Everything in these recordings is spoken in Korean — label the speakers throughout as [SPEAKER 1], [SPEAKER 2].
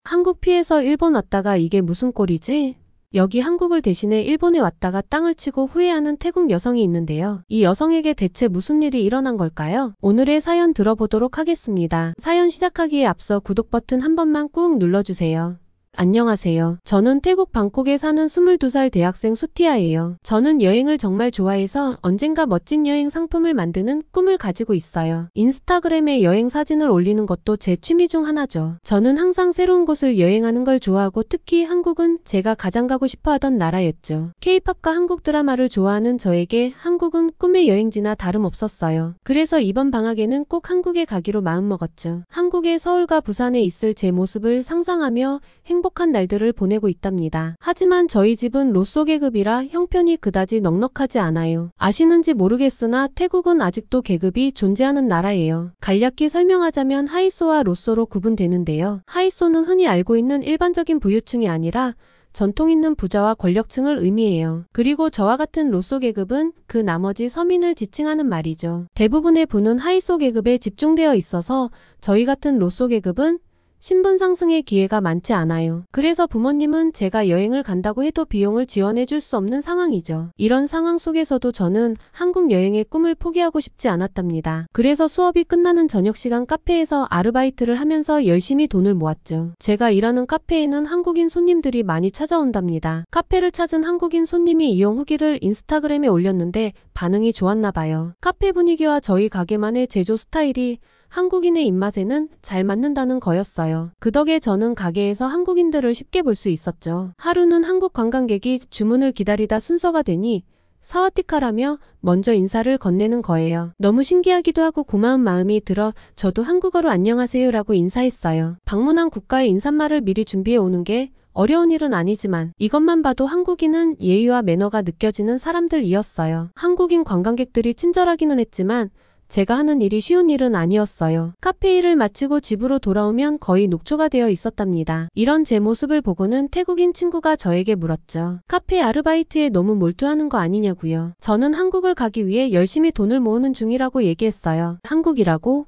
[SPEAKER 1] 한국 피해서 일본 왔다가 이게 무슨 꼴이지? 여기 한국을 대신해 일본에 왔다가 땅을 치고 후회하는 태국 여성이 있는데요. 이 여성에게 대체 무슨 일이 일어난 걸까요? 오늘의 사연 들어보도록 하겠습니다. 사연 시작하기에 앞서 구독 버튼 한 번만 꾹 눌러주세요. 안녕하세요. 저는 태국 방콕에 사는 22살 대학생 수티아예요. 저는 여행을 정말 좋아해서 언젠가 멋진 여행 상품을 만드는 꿈을 가지고 있어요. 인스타그램에 여행 사진을 올리는 것도 제 취미 중 하나죠. 저는 항상 새로운 곳을 여행하는 걸 좋아하고 특히 한국은 제가 가장 가고 싶어 하던 나라였죠. K-팝과 한국 드라마를 좋아하는 저에게 한국은 꿈의 여행지나 다름없었어요. 그래서 이번 방학에는 꼭 한국에 가기로 마음먹었죠. 한국의 서울과 부산에 있을 제 모습을 상상하며 행복한 날들을 보내고 있답니다. 하지만 저희 집은 로쏘 계급이라 형편이 그다지 넉넉하지 않아요. 아시는지 모르겠으나 태국은 아직도 계급이 존재하는 나라예요. 간략히 설명하자면 하이소와 로쏘로 구분되는데요. 하이소는 흔히 알고 있는 일반적인 부유층이 아니라 전통 있는 부자와 권력층을 의미해요. 그리고 저와 같은 로쏘 계급은 그 나머지 서민을 지칭하는 말이죠. 대부분의 부는 하이소 계급에 집중되어 있어서 저희 같은 로쏘 계급은 신분 상승의 기회가 많지 않아요. 그래서 부모님은 제가 여행을 간다고 해도 비용을 지원해 줄 수 없는 상황이죠. 이런 상황 속에서도 저는 한국 여행의 꿈을 포기하고 싶지 않았답니다. 그래서 수업이 끝나는 저녁 시간 카페에서 아르바이트를 하면서 열심히 돈을 모았죠. 제가 일하는 카페에는 한국인 손님들이 많이 찾아온답니다. 카페를 찾은 한국인 손님이 이용 후기를 인스타그램에 올렸는데 반응이 좋았나 봐요. 카페 분위기와 저희 가게만의 제조 스타일이 한국인의 입맛에는 잘 맞는다는 거였어요. 그 덕에 저는 가게에서 한국인들을 쉽게 볼 수 있었죠. 하루는 한국 관광객이 주문을 기다리다 순서가 되니 사와디카라며 먼저 인사를 건네는 거예요. 너무 신기하기도 하고 고마운 마음이 들어 저도 한국어로 안녕하세요라고 인사했어요. 방문한 국가의 인사말을 미리 준비해 오는 게 어려운 일은 아니지만 이것만 봐도 한국인은 예의와 매너가 느껴지는 사람들이었어요. 한국인 관광객들이 친절하기는 했지만 제가 하는 일이 쉬운 일은 아니었어요. 카페 일을 마치고 집으로 돌아오면 거의 녹초가 되어 있었답니다. 이런 제 모습을 보고는 태국인 친구가 저에게 물었죠. 카페 아르바이트에 너무 몰두하는 거 아니냐고요. 저는 한국을 가기 위해 열심히 돈을 모으는 중이라고 얘기했어요. 한국이라고?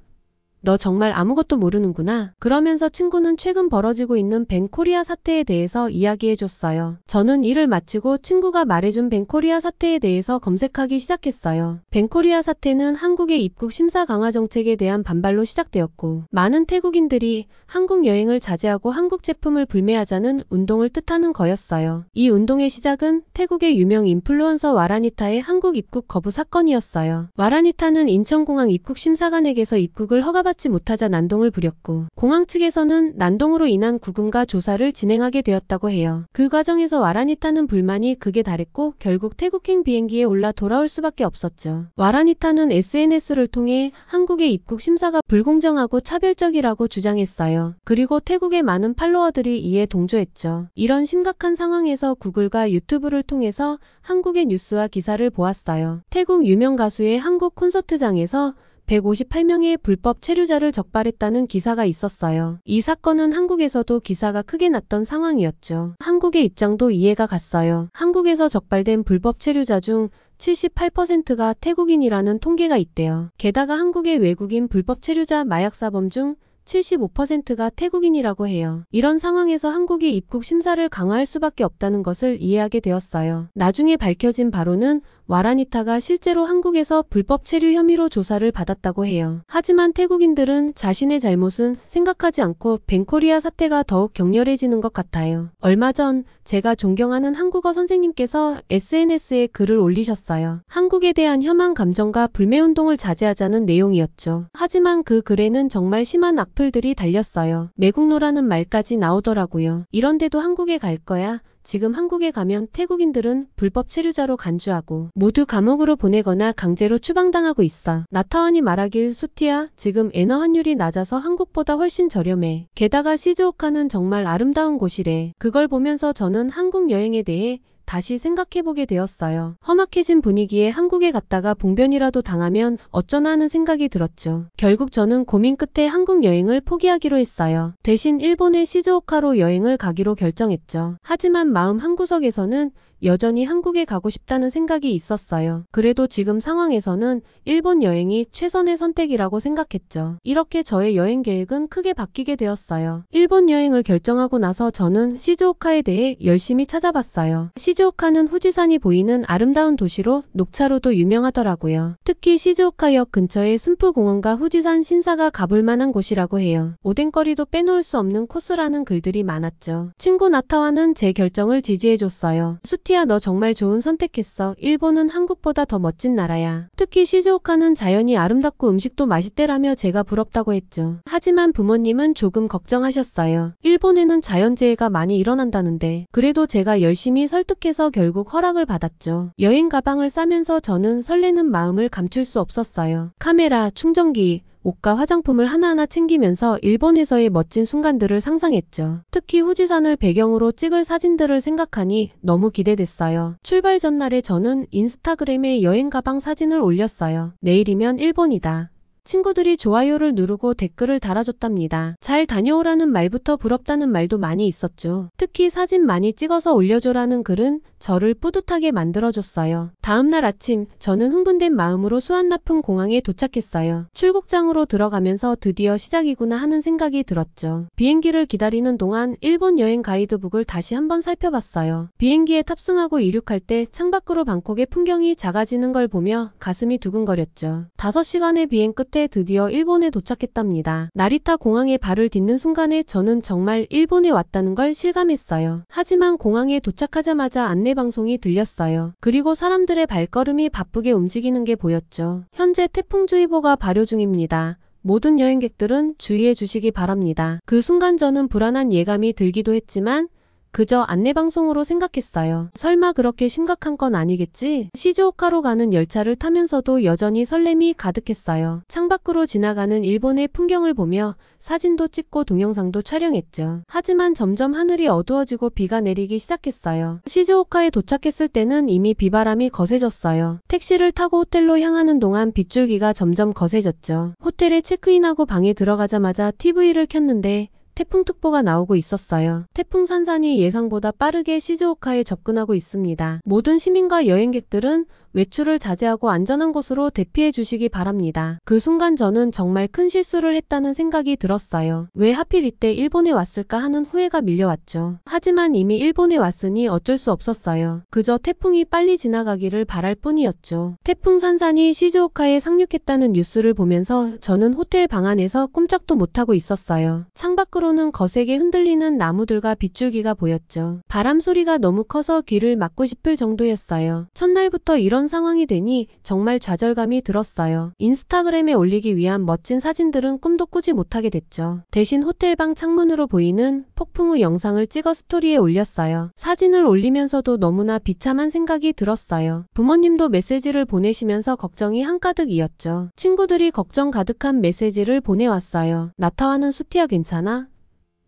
[SPEAKER 1] 너 정말 아무것도 모르는구나. 그러면서 친구는 최근 벌어지고 있는 벤코리아 사태에 대해서 이야기해줬어요. 저는 일을 마치고 친구가 말해준 벤코리아 사태에 대해서 검색하기 시작했어요. 벤코리아 사태는 한국의 입국 심사 강화 정책에 대한 반발로 시작되었고 많은 태국인들이 한국 여행을 자제하고 한국 제품을 불매하자는 운동을 뜻하는 거였어요. 이 운동의 시작은 태국의 유명 인플루언서 와라니타의 한국 입국 거부 사건이었어요. 와라니타는 인천공항 입국 심사관에게서 입국을 허가받지 못하자 난동을 부렸고 공항 측에서는 난동으로 인한 구금과 조사를 진행하게 되었다고 해요. 그 과정에서 와라니타는 불만이 극에 달했고 결국 태국행 비행기에 올라 돌아올 수밖에 없었죠. 와라니타는 SNS를 통해 한국의 입국 심사가 불공정하고 차별적이라고 주장했어요. 그리고 태국의 많은 팔로워들이 이에 동조했죠. 이런 심각한 상황에서 구글과 유튜브를 통해서 한국의 뉴스와 기사를 보았어요. 태국 유명 가수의 한국 콘서트장에서 158명의 불법 체류자를 적발했다는 기사가 있었어요. 이 사건은 한국에서도 기사가 크게 났던 상황이었죠. 한국의 입장도 이해가 갔어요. 한국에서 적발된 불법 체류자 중 78%가 태국인이라는 통계가 있대요. 게다가 한국의 외국인 불법 체류자 마약사범 중 75%가 태국인이라고 해요. 이런 상황에서 한국이 입국 심사를 강화할 수밖에 없다는 것을 이해하게 되었어요. 나중에 밝혀진 바로는 와라니타가 실제로 한국에서 불법 체류 혐의로 조사를 받았다고 해요. 하지만 태국인들은 자신의 잘못은 생각하지 않고 벤코리아 사태가 더욱 격렬해지는 것 같아요. 얼마 전 제가 존경하는 한국어 선생님께서 SNS에 글을 올리셨어요. 한국에 대한 혐한 감정과 불매운동을 자제하자는 내용이었죠. 하지만 그 글에는 정말 심한 악플들이 달렸어요. 매국노라는 말까지 나오더라고요. 이런데도 한국에 갈 거야? 지금 한국에 가면 태국인들은 불법 체류자로 간주하고 모두 감옥으로 보내거나 강제로 추방당하고 있어. 나타원이 말하길 수티야, 지금 엔화 환율이 낮아서 한국보다 훨씬 저렴해. 게다가 시즈오카는 정말 아름다운 곳이래. 그걸 보면서 저는 한국 여행에 대해 다시 생각해보게 되었어요. 험악해진 분위기에 한국에 갔다가 봉변이라도 당하면 어쩌나 하는 생각이 들었죠. 결국 저는 고민 끝에 한국 여행을 포기하기로 했어요. 대신 일본의 시즈오카로 여행을 가기로 결정했죠. 하지만 마음 한구석에서는 여전히 한국에 가고 싶다는 생각이 있었어요. 그래도 지금 상황에서는 일본 여행이 최선의 선택이라고 생각했죠. 이렇게 저의 여행 계획은 크게 바뀌게 되었어요. 일본 여행을 결정하고 나서 저는 시즈오카에 대해 열심히 찾아봤어요. 시즈오카는 후지산이 보이는 아름다운 도시로 녹차로도 유명하더라고요. 특히 시즈오카역 근처에 승프공원과 후지산 신사가 가볼 만한 곳이라고 해요. 오뎅거리도 빼놓을 수 없는 코스라는 글들이 많았죠. 친구 나타와는 제 결정을 지지해줬어요. 수티야, 너 정말 좋은 선택했어. 일본은 한국보다 더 멋진 나라야. 특히 시즈오카는 자연이 아름답고 음식도 맛있대라며 제가 부럽다고 했죠. 하지만 부모님은 조금 걱정하셨어요. 일본에는 자연재해가 많이 일어난다는데. 그래도 제가 열심히 설득해서 결국 허락을 받았죠. 여행 가방을 싸면서 저는 설레는 마음을 감출 수 없었어요. 카메라, 충전기, 옷과 화장품을 하나하나 챙기면서 일본에서의 멋진 순간들을 상상했죠. 특히 후지산을 배경으로 찍을 사진들을 생각하니 너무 기대됐어요. 출발 전날에 저는 인스타그램에 여행 가방 사진을 올렸어요. 내일이면 일본이다. 친구들이 좋아요를 누르고 댓글을 달아줬답니다. 잘 다녀오라는 말부터 부럽다는 말도 많이 있었죠. 특히 사진 많이 찍어서 올려줘라는 글은 저를 뿌듯하게 만들어줬어요. 다음날 아침 저는 흥분된 마음으로 수완나품 공항에 도착했어요. 출국장으로 들어가면서 드디어 시작이구나 하는 생각이 들었죠. 비행기를 기다리는 동안 일본 여행 가이드북을 다시 한번 살펴봤어요. 비행기에 탑승하고 이륙할 때 창밖으로 방콕의 풍경이 작아지는 걸 보며 가슴이 두근거렸죠. 5시간의 비행 끝에 드디어 일본에 도착했답니다. 나리타 공항에 발을 딛는 순간에 저는 정말 일본에 왔다는 걸 실감했어요. 하지만 공항에 도착하자마자 안내방송이 들렸어요. 그리고 사람들의 발걸음이 바쁘게 움직이는 게 보였죠. 현재 태풍주의보가 발효 중입니다. 모든 여행객들은 주의해 주시기 바랍니다. 그 순간 저는 불안한 예감이 들기도 했지만 그저 안내방송으로 생각했어요. 설마 그렇게 심각한 건 아니겠지? 시즈오카로 가는 열차를 타면서도 여전히 설렘이 가득했어요. 창밖으로 지나가는 일본의 풍경을 보며 사진도 찍고 동영상도 촬영했죠. 하지만 점점 하늘이 어두워지고 비가 내리기 시작했어요. 시즈오카에 도착했을 때는 이미 비바람이 거세졌어요. 택시를 타고 호텔로 향하는 동안 빗줄기가 점점 거세졌죠. 호텔에 체크인하고 방에 들어가자마자 TV를 켰는데 태풍특보가 나오고 있었어요. 태풍 산산이 예상보다 빠르게 시즈오카에 접근하고 있습니다. 모든 시민과 여행객들은 외출을 자제하고 안전한 곳으로 대피해 주시기 바랍니다. 그 순간 저는 정말 큰 실수를 했다는 생각이 들었어요. 왜 하필 이때 일본에 왔을까 하는 후회가 밀려왔죠. 하지만 이미 일본에 왔으니 어쩔 수 없었어요. 그저 태풍이 빨리 지나가기를 바랄 뿐이었죠. 태풍 산산이 시즈오카에 상륙했다는 뉴스를 보면서 저는 호텔 방 안에서 꼼짝도 못하고 있었어요. 창밖으로는 거세게 흔들리는 나무들과 빗줄기가 보였죠. 바람 소리가 너무 커서 귀를 막고 싶을 정도였어요. 첫날부터 이런 상황이 되니 정말 좌절감이 들었어요. 인스타그램에 올리기 위한 멋진 사진들은 꿈도 꾸지 못하게 됐죠. 대신 호텔방 창문으로 보이는 폭풍 후 영상을 찍어 스토리에 올렸어요. 사진을 올리면서도 너무나 비참한 생각이 들었어요. 부모님도 메시지를 보내시면서 걱정이 한가득이었죠. 친구들이 걱정 가득한 메시지를 보내왔어요. 나타와는 수티야 괜찮아?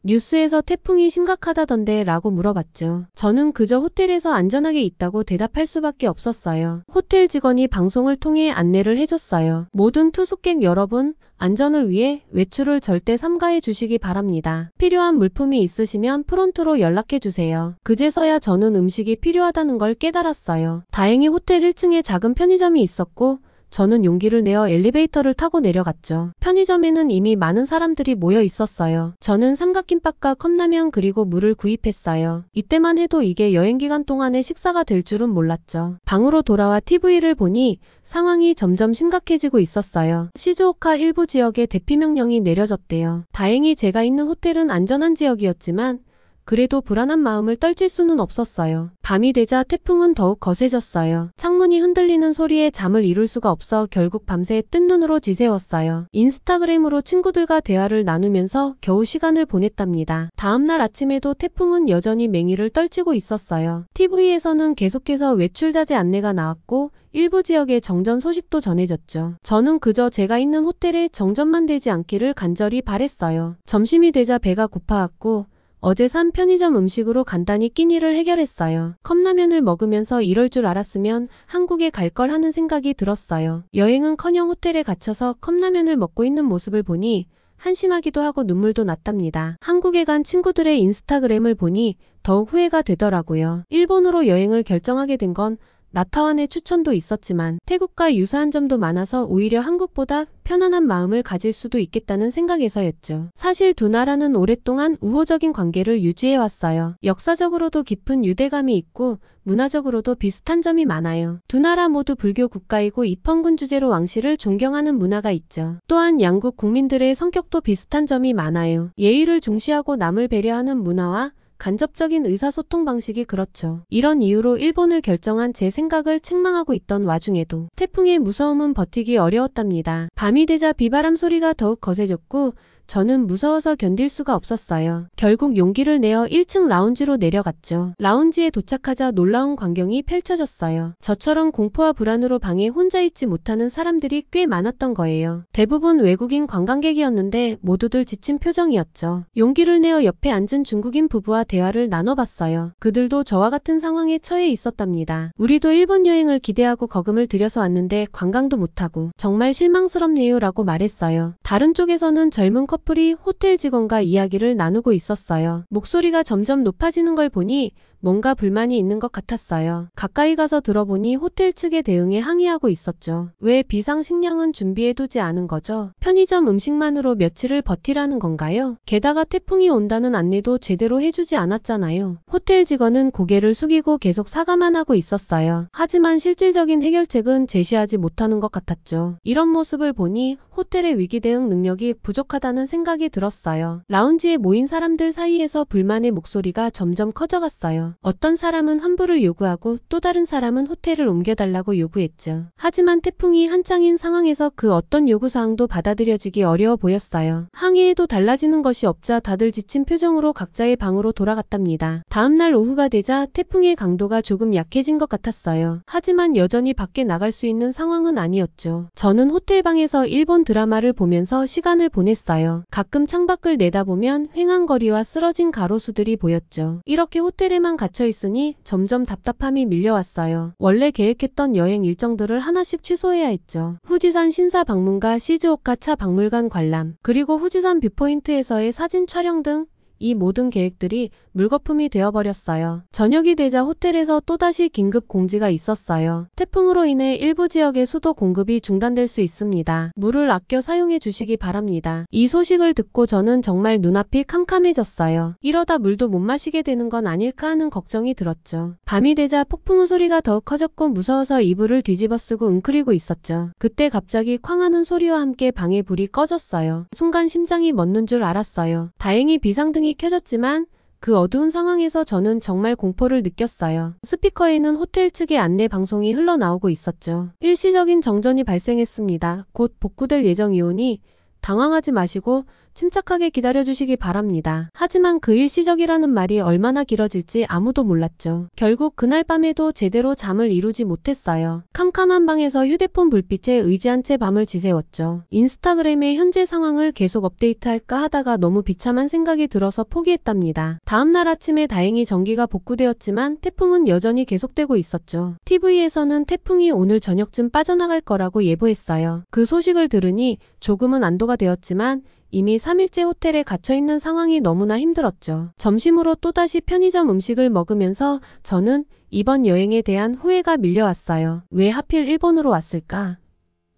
[SPEAKER 1] 뉴스에서 태풍이 심각하다던데 라고 물어봤죠. 저는 그저 호텔에서 안전하게 있다고 대답할 수밖에 없었어요. 호텔 직원이 방송을 통해 안내를 해줬어요. 모든 투숙객 여러분, 안전을 위해 외출을 절대 삼가해 주시기 바랍니다. 필요한 물품이 있으시면 프론트로 연락해 주세요. 그제서야 저는 음식이 필요하다는 걸 깨달았어요. 다행히 호텔 1층에 작은 편의점이 있었고 저는 용기를 내어 엘리베이터를 타고 내려갔죠. 편의점에는 이미 많은 사람들이 모여 있었어요. 저는 삼각김밥과 컵라면 그리고 물을 구입했어요. 이때만 해도 이게 여행 기간 동안의 식사가 될 줄은 몰랐죠. 방으로 돌아와 TV를 보니 상황이 점점 심각해지고 있었어요. 시즈오카 일부 지역에 대피 명령이 내려졌대요. 다행히 제가 있는 호텔은 안전한 지역이었지만 그래도 불안한 마음을 떨칠 수는 없었어요. 밤이 되자 태풍은 더욱 거세졌어요. 창문이 흔들리는 소리에 잠을 이룰 수가 없어 결국 밤새 뜬 눈으로 지새웠어요. 인스타그램으로 친구들과 대화를 나누면서 겨우 시간을 보냈답니다. 다음날 아침에도 태풍은 여전히 맹위를 떨치고 있었어요. TV에서는 계속해서 외출 자제 안내가 나왔고 일부 지역의 정전 소식도 전해졌죠. 저는 그저 제가 있는 호텔에 정전만 되지 않기를 간절히 바랬어요. 점심이 되자 배가 고파왔고 어제 산 편의점 음식으로 간단히 끼니를 해결했어요. 컵라면을 먹으면서 이럴 줄 알았으면 한국에 갈 걸 하는 생각이 들었어요. 여행은커녕 호텔에 갇혀서 컵라면을 먹고 있는 모습을 보니 한심하기도 하고 눈물도 났답니다. 한국에 간 친구들의 인스타그램을 보니 더욱 후회가 되더라고요. 일본으로 여행을 결정하게 된 건 나타완의 추천도 있었지만 태국과 유사한 점도 많아서 오히려 한국보다 편안한 마음을 가질 수도 있겠다는 생각에서였죠. 사실 두 나라는 오랫동안 우호적인 관계를 유지해왔어요. 역사적으로도 깊은 유대감이 있고 문화적으로도 비슷한 점이 많아요. 두 나라 모두 불교 국가이고 입헌군 주제로 왕실을 존경하는 문화가 있죠. 또한 양국 국민들의 성격도 비슷한 점이 많아요. 예의를 중시하고 남을 배려하는 문화와 간접적인 의사소통 방식이 그렇죠. 이런 이유로 일본을 결정한 제 생각을 책망하고 있던 와중에도 태풍의 무서움은 버티기 어려웠답니다. 밤이 되자 비바람 소리가 더욱 거세졌고 저는 무서워서 견딜 수가 없었어요. 결국 용기를 내어 1층 라운지로 내려갔죠. 라운지에 도착하자 놀라운 광경이 펼쳐졌어요. 저처럼 공포와 불안으로 방에 혼자 있지 못하는 사람들이 꽤 많았던 거예요. 대부분 외국인 관광객이었는데 모두들 지친 표정이었죠. 용기를 내어 옆에 앉은 중국인 부부와 대화를 나눠봤어요. 그들도 저와 같은 상황에 처해 있었답니다. 우리도 일본 여행을 기대하고 거금을 들여서 왔는데 관광도 못하고 정말 실망스럽네요 라고 말했어요. 다른 쪽에서는 젊은 커플이 호텔 직원과 이야기를 나누고 있었어요. 목소리가 점점 높아지는 걸 보니 뭔가 불만이 있는 것 같았어요. 가까이 가서 들어보니 호텔 측에 대응에 항의하고 있었죠. 왜 비상식량은 준비해두지 않은 거죠? 편의점 음식만으로 며칠을 버티라는 건가요? 게다가 태풍이 온다는 안내도 제대로 해주지 않았잖아요. 호텔 직원은 고개를 숙이고 계속 사과만 하고 있었어요. 하지만 실질적인 해결책은 제시하지 못하는 것 같았죠. 이런 모습을 보니 호텔의 위기 대응 능력이 부족하다는 생각이 들었어요. 라운지에 모인 사람들 사이에서 불만의 목소리가 점점 커져갔어요. 어떤 사람은 환불을 요구하고 또 다른 사람은 호텔을 옮겨달라고 요구했죠. 하지만 태풍이 한창인 상황에서 그 어떤 요구사항도 받아들여지기 어려워 보였어요. 항의에도 달라지는 것이 없자 다들 지친 표정으로 각자의 방으로 돌아갔답니다. 다음날 오후가 되자 태풍의 강도가 조금 약해진 것 같았어요. 하지만 여전히 밖에 나갈 수 있는 상황은 아니었죠. 저는 호텔방에서 일본 드라마를 보면서 시간을 보냈어요. 가끔 창밖을 내다보면 횡한거리와 쓰러진 가로수들이 보였죠. 이렇게 호텔에만 갇혀 있으니 점점 답답함이 밀려왔어요. 원래 계획했던 여행 일정들을 하나씩 취소해야 했죠. 후지산 신사박물관, 시즈오카 차 박물관 관람, 그리고 후지산 뷰포인트에서의 사진 촬영 등 이 모든 계획들이 물거품이 되어버렸어요. 저녁이 되자 호텔에서 또다시 긴급 공지가 있었어요. 태풍으로 인해 일부 지역의 수도 공급이 중단될 수 있습니다. 물을 아껴 사용해 주시기 바랍니다. 이 소식을 듣고 저는 정말 눈앞이 캄캄해졌어요. 이러다 물도 못 마시게 되는 건 아닐까 하는 걱정이 들었죠. 밤이 되자 폭풍우 소리가 더욱 커졌고 무서워서 이불을 뒤집어 쓰고 웅크리고 있었죠. 그때 갑자기 쾅 하는 소리와 함께 방에 불이 꺼졌어요. 순간 심장이 멎는 줄 알았어요. 다행히 비상등이 켜졌지만 그 어두운 상황에서 저는 정말 공포를 느꼈어요. 스피커에는 호텔 측의 안내 방송이 흘러나오고 있었죠. 일시적인 정전이 발생했습니다. 곧 복구될 예정이오니 당황하지 마시고 침착하게 기다려주시기 바랍니다. 하지만 그 일시적이라는 말이 얼마나 길어질지 아무도 몰랐죠. 결국 그날 밤에도 제대로 잠을 이루지 못했어요. 캄캄한 방에서 휴대폰 불빛에 의지한 채 밤을 지새웠죠. 인스타그램의 현재 상황을 계속 업데이트할까 하다가 너무 비참한 생각이 들어서 포기했답니다. 다음날 아침에 다행히 전기가 복구되었지만 태풍은 여전히 계속되고 있었죠. TV에서는 태풍이 오늘 저녁쯤 빠져나갈 거라고 예보했어요. 그 소식을 들으니 조금은 안도가 되었지만 이미 3일째 호텔에 갇혀있는 상황이 너무나 힘들었죠. 점심으로 또다시 편의점 음식을 먹으면서 저는 이번 여행에 대한 후회가 밀려왔어요. 왜 하필 일본으로 왔을까?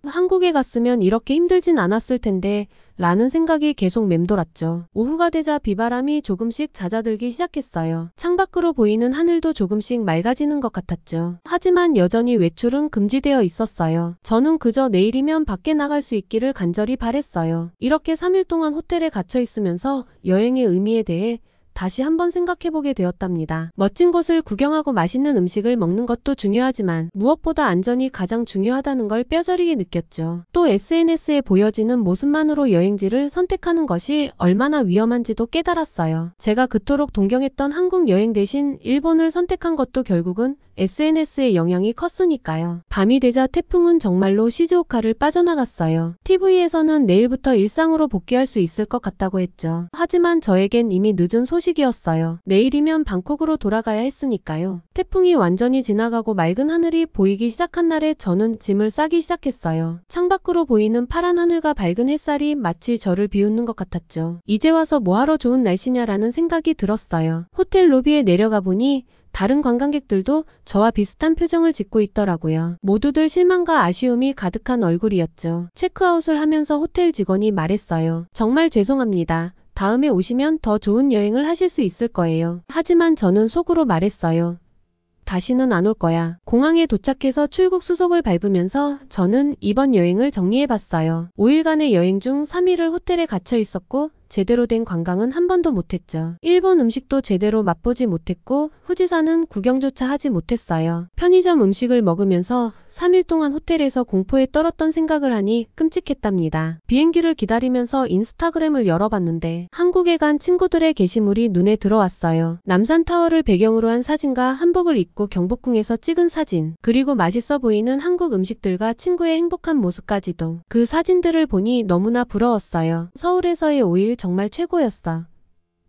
[SPEAKER 1] 한국에 갔으면 이렇게 힘들진 않았을 텐데 라는 생각이 계속 맴돌았죠. 오후가 되자 비바람이 조금씩 잦아들기 시작했어요. 창밖으로 보이는 하늘도 조금씩 맑아지는 것 같았죠. 하지만 여전히 외출은 금지되어 있었어요. 저는 그저 내일이면 밖에 나갈 수 있기를 간절히 바랬어요. 이렇게 3일 동안 호텔에 갇혀 있으면서 여행의 의미에 대해 다시 한번 생각해보게 되었답니다. 멋진 곳을 구경하고 맛있는 음식을 먹는 것도 중요하지만 무엇보다 안전이 가장 중요하다는 걸 뼈저리게 느꼈죠. 또 SNS에 보여지는 모습만으로 여행지를 선택하는 것이 얼마나 위험한지도 깨달았어요. 제가 그토록 동경했던 한국 여행 대신 일본을 선택한 것도 결국은 SNS의 영향이 컸으니까요. 밤이 되자 태풍은 정말로 시즈오카를 빠져나갔어요. TV에서는 내일부터 일상으로 복귀할 수 있을 것 같다고 했죠. 하지만 저에겐 이미 늦은 소식이었어요. 소식이었어요. 내일이면 방콕으로 돌아가야 했으니까요. 태풍이 완전히 지나가고 맑은 하늘이 보이기 시작한 날에 저는 짐을 싸기 시작했어요. 창밖으로 보이는 파란 하늘과 밝은 햇살이 마치 저를 비웃는 것 같았죠. 이제 와서 뭐하러 좋은 날씨냐라는 생각이 들었어요. 호텔 로비에 내려가 보니 다른 관광객들도 저와 비슷한 표정을 짓고 있더라고요. 모두들 실망과 아쉬움이 가득한 얼굴이었죠. 체크아웃을 하면서 호텔 직원이 말했어요. 정말 죄송합니다. 다음에 오시면 더 좋은 여행을 하실 수 있을 거예요. 하지만 저는 속으로 말했어요. 다시는 안 올 거야. 공항에 도착해서 출국 수속을 밟으면서 저는 이번 여행을 정리해봤어요. 5일간의 여행 중 3일을 호텔에 갇혀 있었고 제대로 된 관광은 한 번도 못했죠. 일본 음식도 제대로 맛보지 못했고 후지산은 구경조차 하지 못했어요. 편의점 음식을 먹으면서 3일 동안 호텔에서 공포에 떨었던 생각을 하니 끔찍했답니다. 비행기를 기다리면서 인스타그램을 열어봤는데 한국에 간 친구들의 게시물이 눈에 들어왔어요. 남산타워를 배경으로 한 사진과 한복을 입고 경복궁에서 찍은 사진, 그리고 맛있어 보이는 한국 음식들과 친구의 행복한 모습까지도. 그 사진들을 보니 너무나 부러웠어요. 서울에서의 5일 정말 최고였어.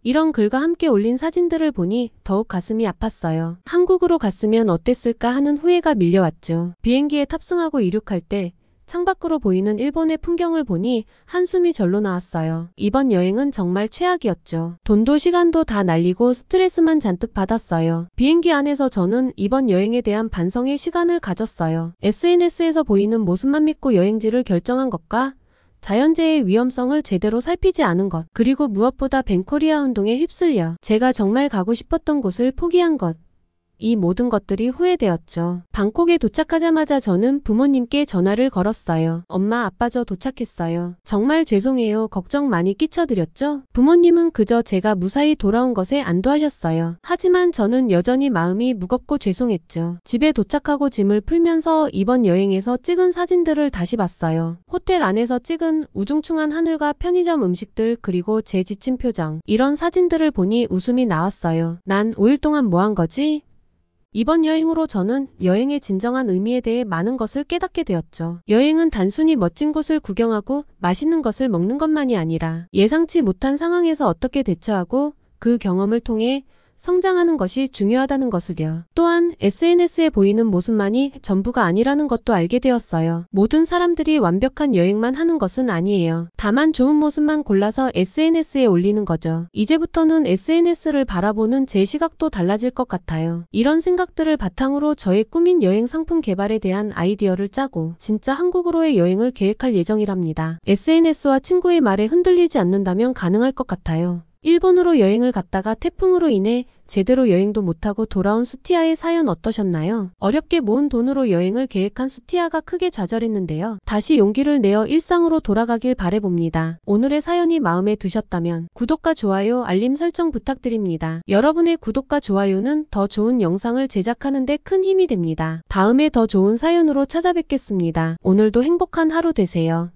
[SPEAKER 1] 이런 글과 함께 올린 사진들을 보니 더욱 가슴이 아팠어요. 한국으로 갔으면 어땠을까 하는 후회가 밀려왔죠. 비행기에 탑승하고 이륙할 때 창밖으로 보이는 일본의 풍경을 보니 한숨이 절로 나왔어요. 이번 여행은 정말 최악이었죠. 돈도 시간도 다 날리고 스트레스만 잔뜩 받았어요. 비행기 안에서 저는 이번 여행에 대한 반성의 시간을 가졌어요. SNS에서 보이는 모습만 믿고 여행지를 결정한 것과 자연재해의 위험성을 제대로 살피지 않은 것, 그리고 무엇보다 벤코리아 운동에 휩쓸려 제가 정말 가고 싶었던 곳을 포기한 것, 이 모든 것들이 후회되었죠. 방콕에 도착하자마자 저는 부모님께 전화를 걸었어요. 엄마, 아빠 저 도착했어요. 정말 죄송해요. 걱정 많이 끼쳐드렸죠? 부모님은 그저 제가 무사히 돌아온 것에 안도하셨어요. 하지만 저는 여전히 마음이 무겁고 죄송했죠. 집에 도착하고 짐을 풀면서 이번 여행에서 찍은 사진들을 다시 봤어요. 호텔 안에서 찍은 우중충한 하늘과 편의점 음식들, 그리고 제 지친 표정. 이런 사진들을 보니 웃음이 나왔어요. 난 5일 동안 뭐 한 거지? 이번 여행으로 저는 여행의 진정한 의미에 대해 많은 것을 깨닫게 되었죠. 여행은 단순히 멋진 곳을 구경하고 맛있는 것을 먹는 것만이 아니라 예상치 못한 상황에서 어떻게 대처하고 그 경험을 통해 성장하는 것이 중요하다는 것을요. 또한 SNS에 보이는 모습만이 전부가 아니라는 것도 알게 되었어요. 모든 사람들이 완벽한 여행만 하는 것은 아니에요. 다만 좋은 모습만 골라서 SNS에 올리는 거죠. 이제부터는 SNS를 바라보는 제 시각도 달라질 것 같아요. 이런 생각들을 바탕으로 저의 꾸민 여행 상품 개발에 대한 아이디어를 짜고 진짜 한국으로의 여행을 계획할 예정이랍니다. SNS와 친구의 말에 흔들리지 않는다면 가능할 것 같아요. 일본으로 여행을 갔다가 태풍으로 인해 제대로 여행도 못하고 돌아온 수티아의 사연 어떠셨나요? 어렵게 모은 돈으로 여행을 계획한 수티아가 크게 좌절했는데요. 다시 용기를 내어 일상으로 돌아가길 바라봅니다. 오늘의 사연이 마음에 드셨다면 구독과 좋아요, 알림 설정 부탁드립니다. 여러분의 구독과 좋아요는 더 좋은 영상을 제작하는 데 큰 힘이 됩니다. 다음에 더 좋은 사연으로 찾아뵙겠습니다. 오늘도 행복한 하루 되세요.